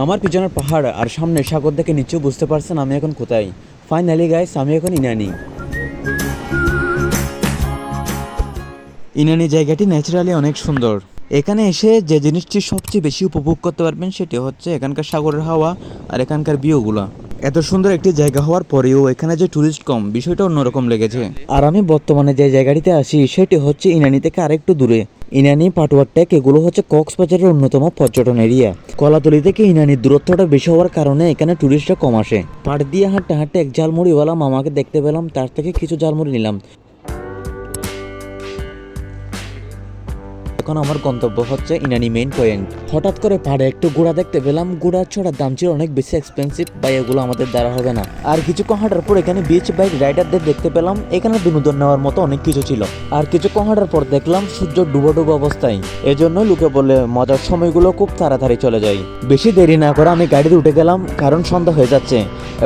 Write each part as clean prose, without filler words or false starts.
আমার পিছনের পাহাড় আর সামনে সাগর দেখে নিশ্চয়ই বুঝতে পারছেন আমি এখন কোথায়। ফাইনালি গাইস, আমি এখন ইনানি। ইনানি জায়গাটি ন্যাচারালি অনেক সুন্দর। এখানে এসে যে জিনিসটি সবচেয়ে বেশি উপভোগ করতে পারবেন সেটি হচ্ছে এখানকার সাগরের হাওয়া আর এখানকার ভিউগুলা। এত সুন্দর একটি জায়গা হওয়ার পরেও এখানে যে টুরিস্ট কম, বিষয়টা অন্যরকম লেগেছে। আর আমি বর্তমানে যে জায়গাটিতে আসি সেটি হচ্ছে ইনানি থেকে আরেকটু দূরে। ইনানি, পাটুয়া টেক এগুলো হচ্ছে কক্সবাজারের অন্যতম পর্যটন এরিয়া। কলাতলি থেকে ইনানির দূরত্বটা বেশি হওয়ার কারণে এখানে টুরিস্টরা কম আসে। পাড় দিয়ে হাঁটতে হাঁটতে এক ঝালমুড়িওয়ালা মামাকে দেখতে পেলাম, তার থেকে কিছু ঝালমুড়ি নিলাম। এখন আমার গন্তব্য হচ্ছে ইনানি মেইন পয়েন্ট। হঠাৎ করে পাহাড়ে একটু ঘোড়া দেখতে পেলাম। ঘোড়ার চড়ার দাম ছিল অনেক বেশি এক্সপেন্সিভ, বা এগুলো আমাদের দ্বারা হবে না। আর কিছুক্ষণ হাঁটার পর এখানে বিচ বাইক রাইডারদের দেখতে পেলাম। এখানে বিনোদন নেওয়ার মতো অনেক কিছু ছিল। আর কিছুক্ষণ হাঁটার পর দেখলাম সূর্য ডুবো ডুবো অবস্থায়। এজন্য লোকে বলে মজার সময়গুলো খুব তাড়াতাড়ি চলে যায়। বেশি দেরি না করে আমি গাড়িতে উঠে গেলাম, কারণ সন্ধ্যা হয়ে যাচ্ছে।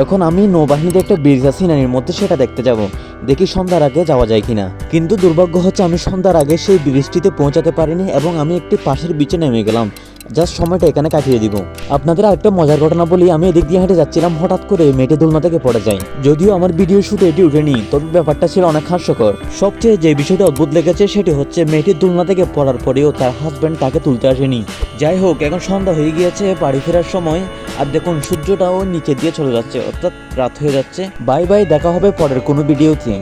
এখন আমি নৌবাহিনীতে একটা ব্রিজ আছে ইনানির মধ্যে, সেটা দেখতে যাব। দেখি সন্ধ্যার আগে যাওয়া যায় কিনা। কিন্তু দুর্ভাগ্য হচ্ছে আমি সন্ধ্যার আগে সেই ব্রিজটিতে পৌঁছাতে পারিনি এবং আমি একটি পাশের বিচে নেমে গেলাম। জাস্ট সময়টা এখানে কাটিয়ে দিব। আপনাদের আরেকটা মজার ঘটনা বলি, আমি এদিক দিয়ে হেঁটে যাচ্ছিলাম, হঠাৎ করে মেটে দোলনা থেকে পড়ে যাই। যদিও আমার ভিডিও শুটে এটি উঠেনি, তবে ব্যাপারটা ছিল অনেক হাস্যকর। সবচেয়ে যে বিষয়টা অদ্ভুত লেগেছে সেটি হচ্ছে মেয়েটির দোলনা থেকে পড়ার পরেও তার হাজব্যান্ড তাকে তুলতে আসেনি। যাই হোক, এখন সন্ধ্যা হয়ে গিয়েছে, বাড়ি ফেরার সময়। আর দেখুন সূর্যটাও নিচে দিয়ে চলে যাচ্ছে, অর্থাৎ রাত হয়ে যাচ্ছে। বাই বাই, দেখা হবে পরের কোনো ভিডিওতে।